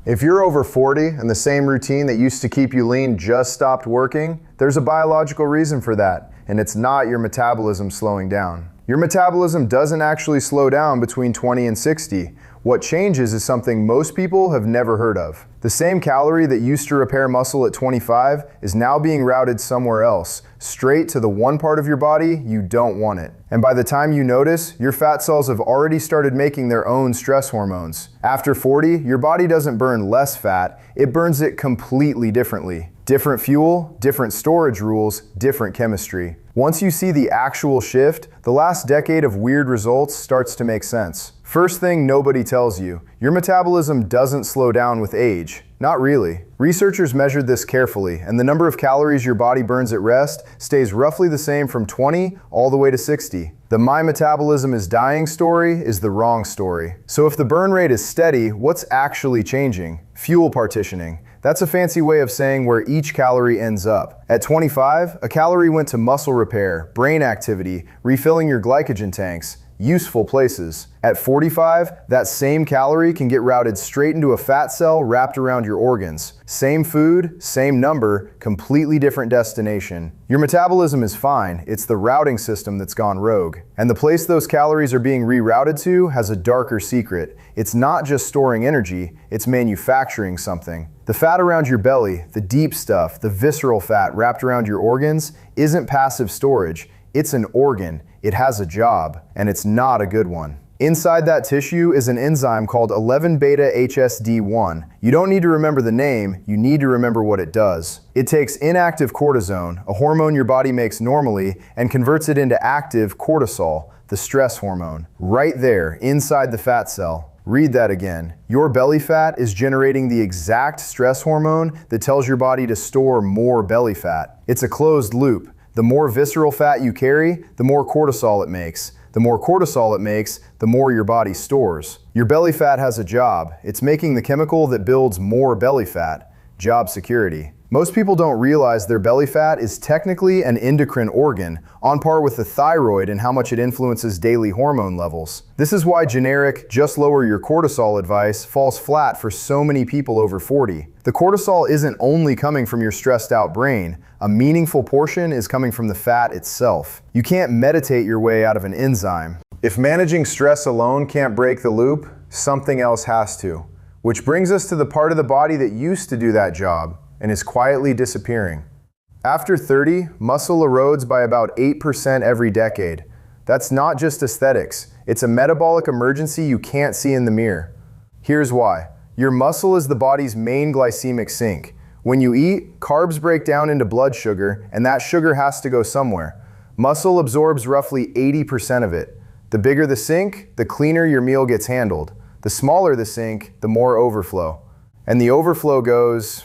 If you're over 40 and the same routine that used to keep you lean just stopped working, there's a biological reason for that, and it's not your metabolism slowing down. Your metabolism doesn't actually slow down between 20 and 60. What changes is something most people have never heard of. The same calorie that used to repair muscle at 25 is now being routed somewhere else, straight to the one part of your body you don't want it. And by the time you notice, your fat cells have already started making their own stress hormones. After 40, your body doesn't burn less fat, it burns it completely differently. Different fuel, different storage rules, different chemistry. Once you see the actual shift, the last decade of weird results starts to make sense. First thing nobody tells you, your metabolism doesn't slow down with age. Not really. Researchers measured this carefully, and the number of calories your body burns at rest stays roughly the same from 20 all the way to 60. The "my metabolism is dying" story is the wrong story. So if the burn rate is steady, what's actually changing? Fuel partitioning. That's a fancy way of saying where each calorie ends up. At 25, a calorie went to muscle repair, brain activity, refilling your glycogen tanks. Useful places. At 45, that same calorie can get routed straight into a fat cell wrapped around your organs. Same food, same number, completely different destination. Your metabolism is fine, it's the routing system that's gone rogue. And the place those calories are being rerouted to has a darker secret. It's not just storing energy, it's manufacturing something. The fat around your belly, the deep stuff, the visceral fat wrapped around your organs, isn't passive storage. It's an organ, it has a job, and it's not a good one. Inside that tissue is an enzyme called 11-beta-HSD1. You don't need to remember the name, you need to remember what it does. It takes inactive cortisone, a hormone your body makes normally, and converts it into active cortisol, the stress hormone, right there inside the fat cell. Read that again. Your belly fat is generating the exact stress hormone that tells your body to store more belly fat. It's a closed loop. The more visceral fat you carry, the more cortisol it makes. The more cortisol it makes, the more your body stores. Your belly fat has a job. It's making the chemical that builds more belly fat. Job security. Most people don't realize their belly fat is technically an endocrine organ, on par with the thyroid and how much it influences daily hormone levels. This is why generic, just lower your cortisol advice falls flat for so many people over 40. The cortisol isn't only coming from your stressed out brain. A meaningful portion is coming from the fat itself. You can't meditate your way out of an enzyme. If managing stress alone can't break the loop, something else has to. Which brings us to the part of the body that used to do that job and is quietly disappearing. After 30, muscle erodes by about 8% every decade. That's not just aesthetics, it's a metabolic emergency you can't see in the mirror. Here's why. Your muscle is the body's main glycemic sink. When you eat, carbs break down into blood sugar, and that sugar has to go somewhere. Muscle absorbs roughly 80% of it. The bigger the sink, the cleaner your meal gets handled. The smaller the sink, the more overflow. And the overflow goes,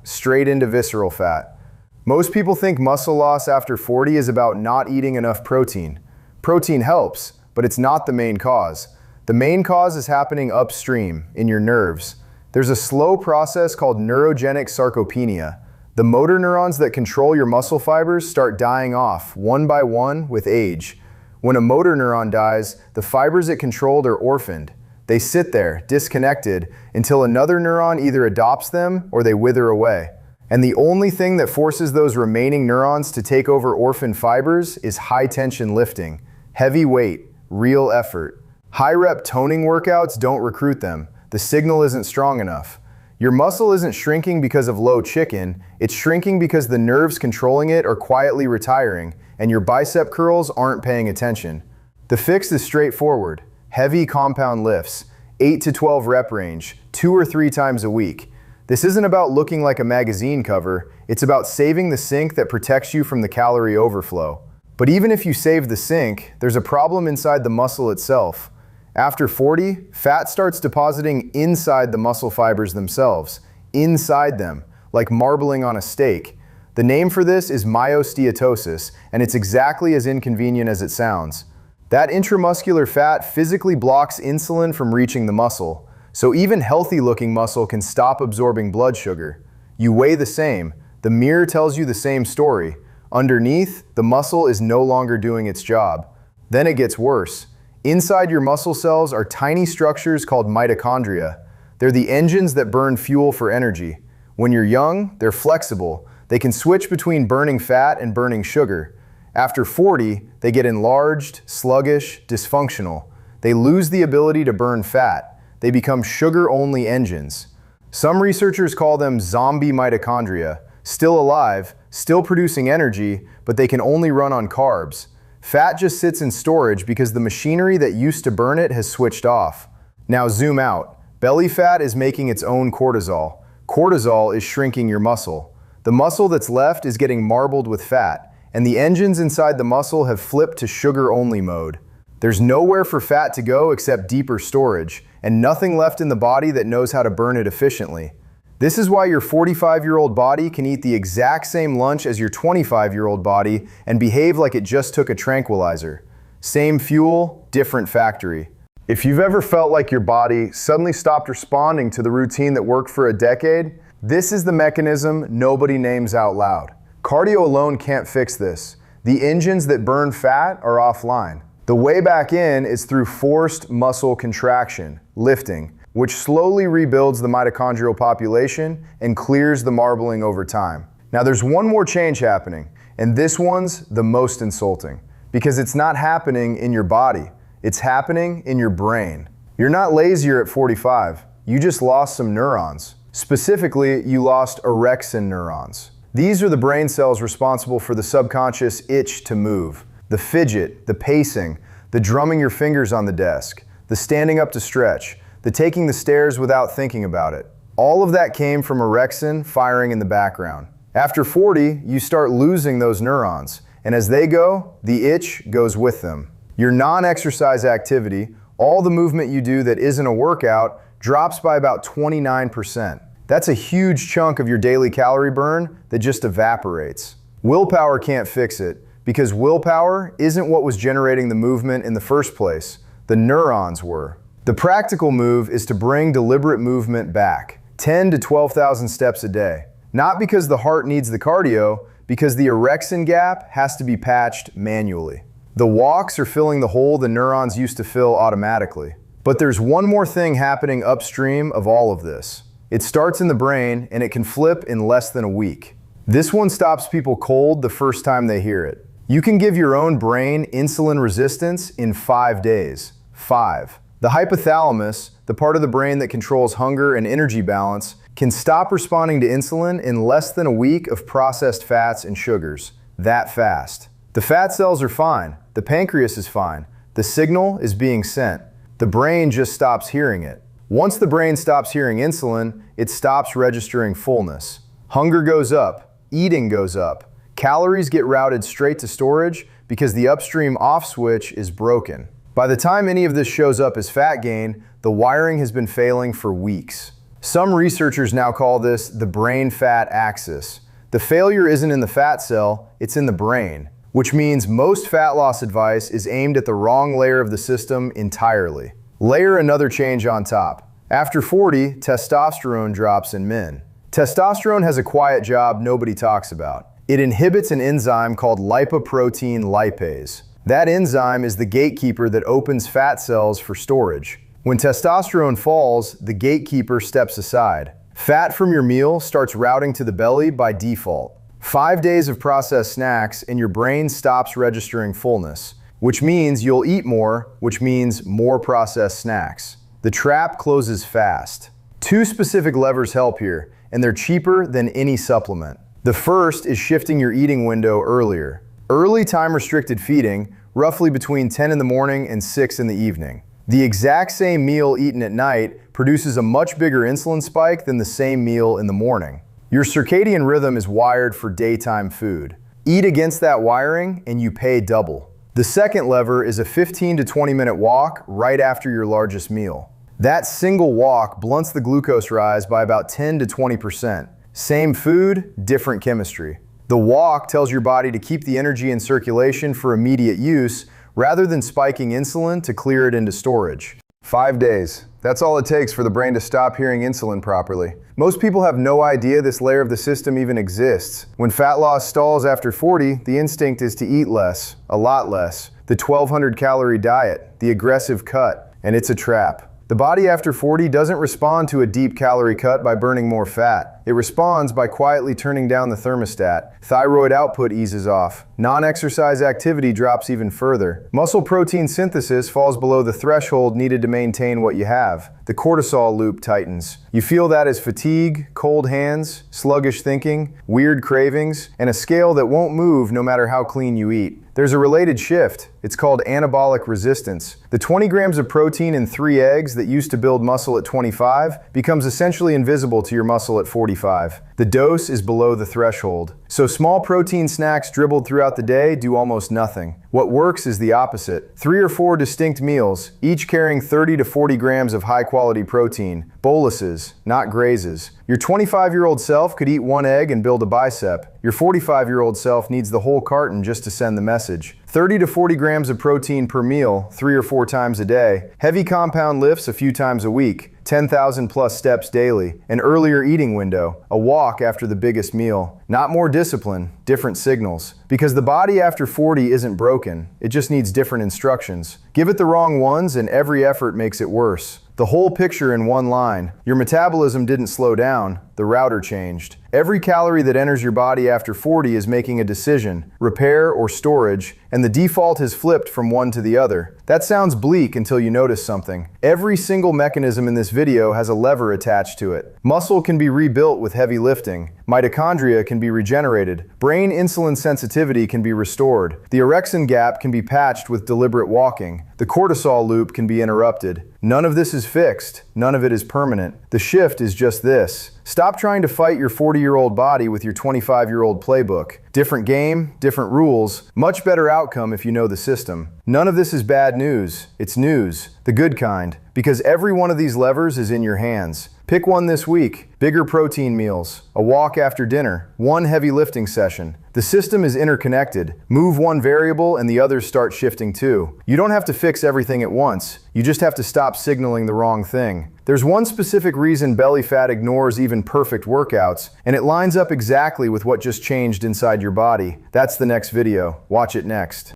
straight into visceral fat. Most people think muscle loss after 40 is about not eating enough protein. Protein helps, but it's not the main cause. The main cause is happening upstream, in your nerves. There's a slow process called neurogenic sarcopenia. The motor neurons that control your muscle fibers start dying off, one by one, with age. When a motor neuron dies, the fibers it controlled are orphaned. They sit there, disconnected, until another neuron either adopts them or they wither away. And the only thing that forces those remaining neurons to take over orphaned fibers is high-tension lifting. Heavy weight, real effort. High-rep toning workouts don't recruit them. The signal isn't strong enough. Your muscle isn't shrinking because of low chicken, it's shrinking because the nerves controlling it are quietly retiring, and your bicep curls aren't paying attention. The fix is straightforward. Heavy compound lifts, 8 to 12 rep range, 2 or 3 times a week. This isn't about looking like a magazine cover, it's about saving the sink that protects you from the calorie overflow. But even if you save the sink, there's a problem inside the muscle itself. After 40, fat starts depositing inside the muscle fibers themselves, inside them, like marbling on a steak. The name for this is myosteatosis, and it's exactly as inconvenient as it sounds. That intramuscular fat physically blocks insulin from reaching the muscle, so even healthy-looking muscle can stop absorbing blood sugar. You weigh the same, the mirror tells you the same story. Underneath, the muscle is no longer doing its job. Then it gets worse. Inside your muscle cells are tiny structures called mitochondria. They're the engines that burn fuel for energy. When you're young, they're flexible. They can switch between burning fat and burning sugar. After 40, they get enlarged, sluggish, dysfunctional. They lose the ability to burn fat. They become sugar-only engines. Some researchers call them zombie mitochondria, still alive, still producing energy, but they can only run on carbs. Fat just sits in storage because the machinery that used to burn it has switched off. Now zoom out. Belly fat is making its own cortisol. Cortisol is shrinking your muscle. The muscle that's left is getting marbled with fat, and the engines inside the muscle have flipped to sugar-only mode. There's nowhere for fat to go except deeper storage, and nothing left in the body that knows how to burn it efficiently. This is why your 45-year-old body can eat the exact same lunch as your 25-year-old body and behave like it just took a tranquilizer. Same fuel, different factory. If you've ever felt like your body suddenly stopped responding to the routine that worked for a decade, this is the mechanism nobody names out loud. Cardio alone can't fix this. The engines that burn fat are offline. The way back in is through forced muscle contraction, lifting, which slowly rebuilds the mitochondrial population and clears the marbling over time. Now there's one more change happening, and this one's the most insulting, because it's not happening in your body. It's happening in your brain. You're not lazier at 45. You just lost some neurons. Specifically, you lost orexin neurons. These are the brain cells responsible for the subconscious itch to move, the fidget, the pacing, the drumming your fingers on the desk, the standing up to stretch, the taking the stairs without thinking about it. All of that came from orexin firing in the background. After 40, you start losing those neurons, and as they go, the itch goes with them. Your non-exercise activity, all the movement you do that isn't a workout, drops by about 29%. That's a huge chunk of your daily calorie burn that just evaporates. Willpower can't fix it, because willpower isn't what was generating the movement in the first place. The neurons were. The practical move is to bring deliberate movement back, 10 to 12,000 steps a day. Not because the heart needs the cardio, because the orexin gap has to be patched manually. The walks are filling the hole the neurons used to fill automatically. But there's one more thing happening upstream of all of this. It starts in the brain, and it can flip in less than a week. This one stops people cold the first time they hear it. You can give your own brain insulin resistance in 5 days. 5. The hypothalamus, the part of the brain that controls hunger and energy balance, can stop responding to insulin in less than a week of processed fats and sugars. That fast. The fat cells are fine. The pancreas is fine. The signal is being sent. The brain just stops hearing it. Once the brain stops hearing insulin, it stops registering fullness. Hunger goes up. Eating goes up. Calories get routed straight to storage because the upstream off switch is broken. By the time any of this shows up as fat gain, the wiring has been failing for weeks. Some researchers now call this the brain-fat axis. The failure isn't in the fat cell, it's in the brain, which means most fat loss advice is aimed at the wrong layer of the system entirely. Layer another change on top. After 40, testosterone drops in men. Testosterone has a quiet job nobody talks about. It inhibits an enzyme called lipoprotein lipase. That enzyme is the gatekeeper that opens fat cells for storage. When testosterone falls, the gatekeeper steps aside. Fat from your meal starts routing to the belly by default. 5 days of processed snacks and your brain stops registering fullness, which means you'll eat more, which means more processed snacks. The trap closes fast. 2 specific levers help here, and they're cheaper than any supplement. The first is shifting your eating window earlier. Early time-restricted feeding, roughly between 10 in the morning and 6 in the evening. The exact same meal eaten at night produces a much bigger insulin spike than the same meal in the morning. Your circadian rhythm is wired for daytime food. Eat against that wiring and you pay double. The second lever is a 15 to 20 minute walk right after your largest meal. That single walk blunts the glucose rise by about 10 to 20%. Same food, different chemistry. The walk tells your body to keep the energy in circulation for immediate use rather than spiking insulin to clear it into storage. 5 days. That's all it takes for the brain to stop hearing insulin properly. Most people have no idea this layer of the system even exists. When fat loss stalls after 40, the instinct is to eat less, a lot less. The 1,200 calorie diet, the aggressive cut, and it's a trap. The body after 40 doesn't respond to a deep calorie cut by burning more fat. It responds by quietly turning down the thermostat. Thyroid output eases off. Non-exercise activity drops even further. Muscle protein synthesis falls below the threshold needed to maintain what you have. The cortisol loop tightens. You feel that as fatigue, cold hands, sluggish thinking, weird cravings, and a scale that won't move no matter how clean you eat. There's a related shift. It's called anabolic resistance. The 20 grams of protein in 3 eggs that used to build muscle at 25 becomes essentially invisible to your muscle at 45. The dose is below the threshold. So small protein snacks dribbled throughout the day do almost nothing. What works is the opposite. 3 or 4 distinct meals, each carrying 30 to 40 grams of high-quality protein. Boluses, not grazes. Your 25-year-old self could eat 1 egg and build a bicep. Your 45-year-old self needs the whole carton just to send the message. 30 to 40 grams of protein per meal, 3 or 4 times a day. Heavy compound lifts a few times a week. 10,000 plus steps daily. An earlier eating window. A walk after the biggest meal. Not more discipline, different signals. Because the body after 40 isn't broken. It just needs different instructions. Give it the wrong ones and every effort makes it worse. The whole picture in one line. Your metabolism didn't slow down, the router changed. Every calorie that enters your body after 40 is making a decision, repair or storage, and the default has flipped from one to the other. That sounds bleak until you notice something. Every single mechanism in this video has a lever attached to it. Muscle can be rebuilt with heavy lifting. Mitochondria can be regenerated. Brain insulin sensitivity can be restored. The orexin gap can be patched with deliberate walking. The cortisol loop can be interrupted. None of this is fixed. None of it is permanent. The shift is just this. Stop trying to fight your 40-year-old body with your 25-year-old playbook. Different game, different rules, much better outcome if you know the system. None of this is bad news. It's news, the good kind, because every one of these levers is in your hands. Pick one this week. Bigger protein meals, a walk after dinner, 1 heavy lifting session. The system is interconnected. Move one variable and the others start shifting too. You don't have to fix everything at once. You just have to stop signaling the wrong thing. There's one specific reason belly fat ignores even perfect workouts, and it lines up exactly with what just changed inside your body. That's the next video. Watch it next.